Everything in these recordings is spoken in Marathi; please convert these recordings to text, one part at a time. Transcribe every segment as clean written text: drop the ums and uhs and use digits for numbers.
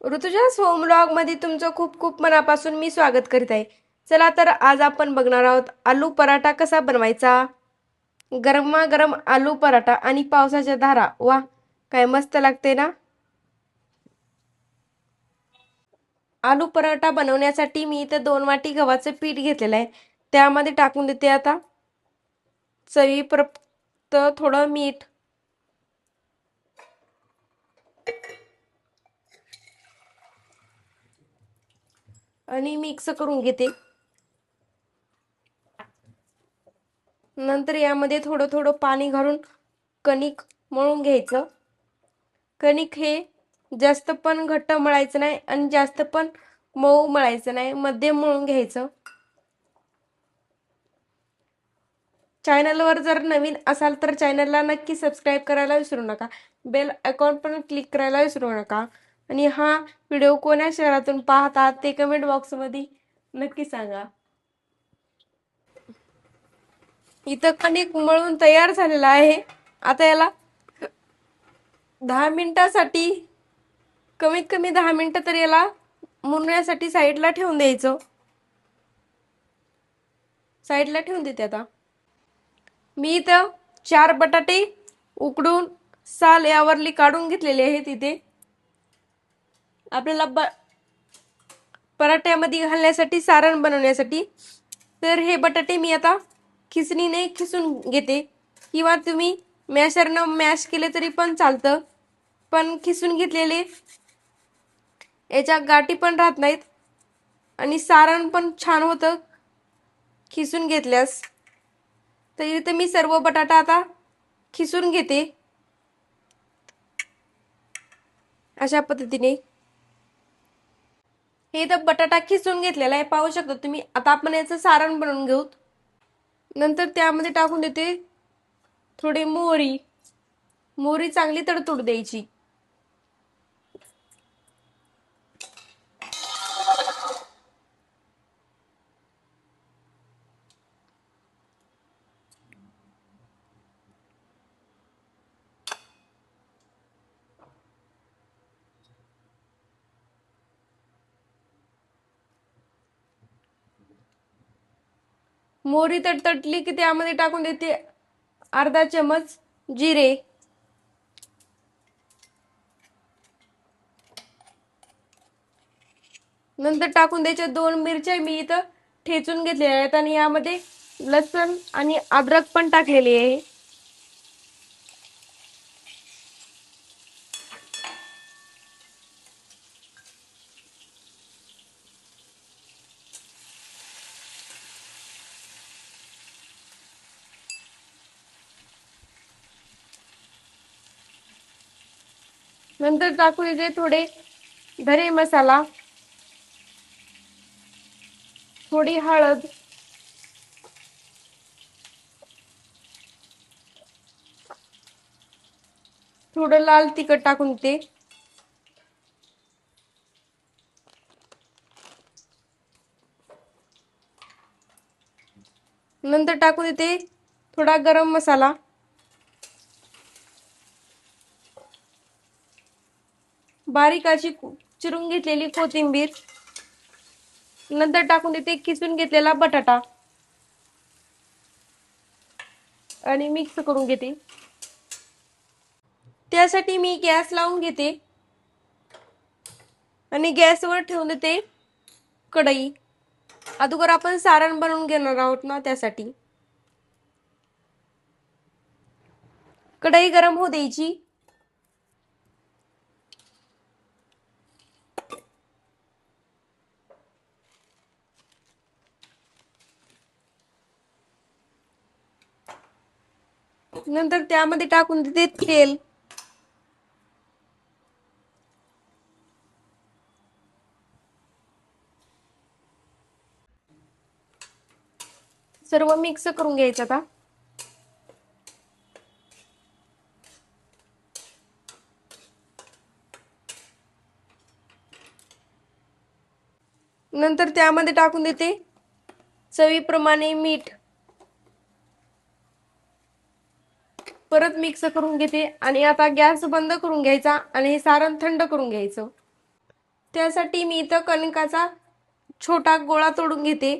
ऋतुजाच होम व्लॉग मध्ये तुमचं खूप खूप मनापासून मी स्वागत करीत आहे. चला तर आज आपण बघणार आहोत आलू पराठा कसा बनवायचा. गरमागरम आलू पराठा आणि पावसाच्या धारा, वा काय मस्त लागते ना. आलू पराठा बनवण्यासाठी मी इथे 2 वाटी गव्हाचं पीठ घेतलेलं आहे. त्यामध्ये टाकून देते आता चवीपुरतं थोडं मीठ आणि मिक्स करून घेते. नंतर यामध्ये थोडं थोडं पाणी घालून कणिक मळून घ्यायचं. कणिक हे जास्त पण घट्ट मळायचं नाही आणि जास्त पण मऊ मळायचं नाही, मध्यम मळून घ्यायचं. चॅनलवर जर नवीन असाल तर चॅनलला नक्की सबस्क्राईब करायला विसरू नका. बेल आयकॉन पण क्लिक करायला विसरू नका. आणि हा व्हिडिओ कोण्या शहरातून पाहतात ते कमेंट बॉक्समध्ये नक्की सांगा. इथं कणिक मळून तयार झालेला आहे. आता याला 10 मिनिटासाठी, कमीत कमी 10 मिनिटं तर याला मुरण्यासाठी साईडला ठेवून द्यायचं. साईडला ठेवून देते आता. मी इथं 4 बटाटे उकडून साल यावरली काढून घेतलेले आहेत. इथे आपल्याला पराठ्यामध्ये घालण्यासाठी, सारण बनवण्यासाठी, तर हे बटाटे मी आता खिसणीने खिसून घेते, किंवा तुम्ही मॅशरनं मॅश केले तरी पण चालतं. पण खिसून घेतलेले याच्या गाठी पण राहत नाहीत आणि सारण पण छान होतं खिसून घेतल्यास. तर इथे मी सर्व बटाटा आता खिसून घेते अशा पद्धतीने. हे तर बटाटा खिसून घेतलेला आहे, पाहू शकता तुम्ही. आता आपण याचं सारण बनवून घेऊ. नंतर त्यामध्ये टाकून देते थोडी मोहरी. मोहरी चांगली तडतडू द्यायची. मोहरी तडतडली की त्यामध्ये टाकून देते अर्धा चमच जिरे. नंतर टाकून द्यायच्या 2 मिरच्या मी इथं ठेचून घेतलेल्या आहेत आणि यामध्ये लसण आणि अद्रक पण टाकलेली आहे. नंतर टाकून देते थोडे धने मसाला, थोडी हळद, थोडं लाल तिखट टाकून देते. नंतर टाकून देते थोडा गरम मसाला, बारीक अशी चिरून घेतलेली कोथिंबीर. नंतर टाकून देते किसून घेतलेला बटाटा आणि मिक्स करून घेते. त्यासाठी मी गॅस लावून घेते आणि गॅसवर ठेवून देते कढई. अगोदर आपण सारण बनवून घेणार आहोत ना, त्यासाठी कढई गरम होऊ द्यायची. नंतर त्यामध्ये टाकून देते तेल. सर्व मिक्स करून घ्यायचं आता. नंतर त्यामध्ये टाकून देते चवीप्रमाणे मीठ. परत मिक्स करून घेते आणि आता गॅस बंद करून घ्यायचा आणि हे सारण थंड करून घ्यायचं. त्यासाठी मी इथं कणिकाचा छोटा गोळा तोडून घेते.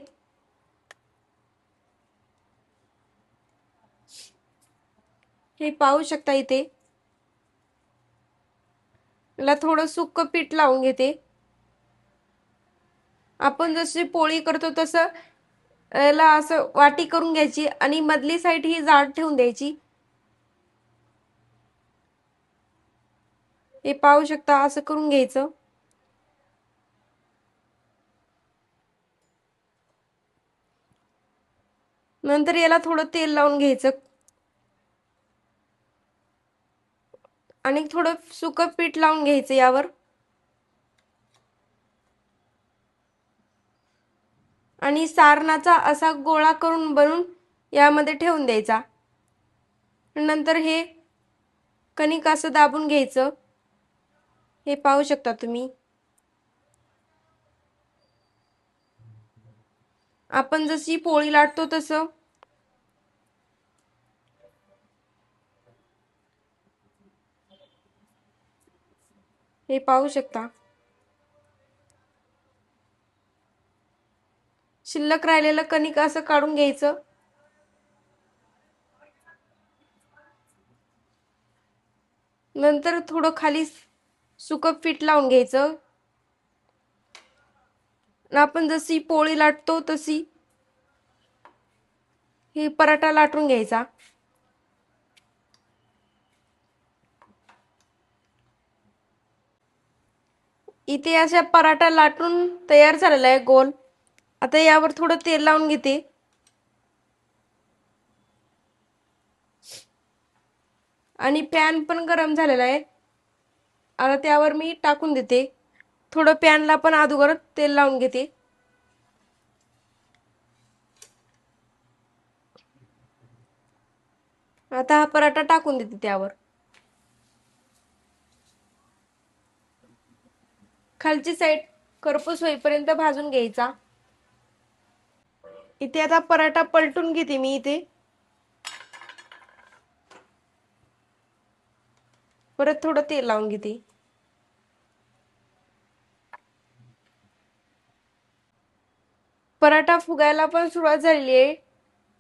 हे पाहू शकता इथे. याला थोडं सुक्क पीठ लावून घेते. आपण जशी पोळी करतो तसं याला असं वाटी करून घ्यायची आणि मधली साईड ही जाड ठेवून द्यायची. हे पाहू शकता, असं करून घ्यायचं. नंतर याला थोडं तेल लावून घ्यायचं आणि थोडं सुकं पीठ लावून घ्यायचं यावर. आणि सारणाचा असा गोळा करून बनवून यामध्ये ठेवून द्यायचा. नंतर हे कणिक असं दाबून घ्यायचं. हे पाहू शकता तुम्ही. आपण जशी पोळी लाटतो तसं. हे पाहू शकता. शिल्लक राहिलेलं कणिक असं काढून घ्यायचं. नंतर थोडं खाली सुकं पीठ लावून घ्यायचं. आपण जशी पोळी लाटतो तशी हे पराठा लाटून घ्यायचा. इथे अशा पराठा लाटून तयार झालेला आहे गोल. आता यावर थोडं तेल लावून घेते. आणि पॅन पण गरम झालेला आहे. आता त्यावर मी टाकून देते. थोडं पॅनला पण अगोदर तेल लावून घेते. आता हा पराठा टाकून देते त्यावर. खालची साईड करपूस होईपर्यंत भाजून घ्यायचा. इथे आता पराठा पलटून घेते मी इथे. परत थोडं तेल लावून घेते. पराठा फुगायला पण सुरुवात झालेली आहे.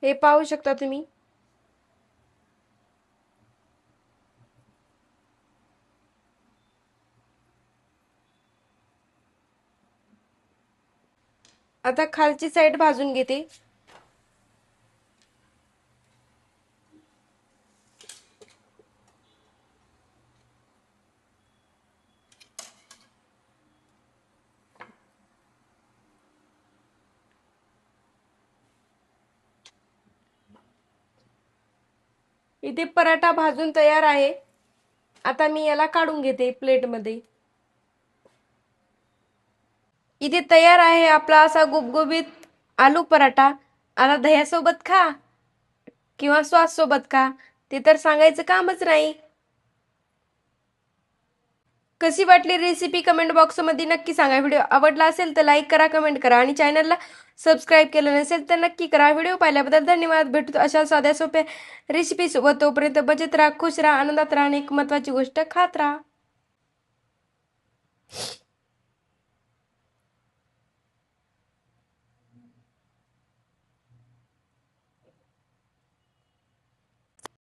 हे पाहू शकता तुम्ही. आता खालची साईड भाजून घेते. इथे पराठा भाजून तयार आहे. आता मी याला काढून घेते प्लेटमध्ये. इथे तयार आहे आपला असा गुबगुबीत आलू पराठा. आता दह्यासोबत खा किंवा सॉस सोबत खा, ते तर सांगायचं कामच नाही. कशी वाटली रेसिपी कमेंट बॉक्समध्ये नक्की सांगा. व्हिडिओ आवडला असेल तर लाईक करा, कमेंट करा आणि चॅनलला सबस्क्राईब केलं नसेल तर नक्की करा. व्हिडिओ पाहिल्याबद्दल धन्यवाद. भेटतो अशा साध्या सोप्या रेसिपी सोबत. तोपर्यंत बचत राहा, खुश राहा, आनंदात राहा आणि एक महत्त्वाची गोष्ट खात राहा.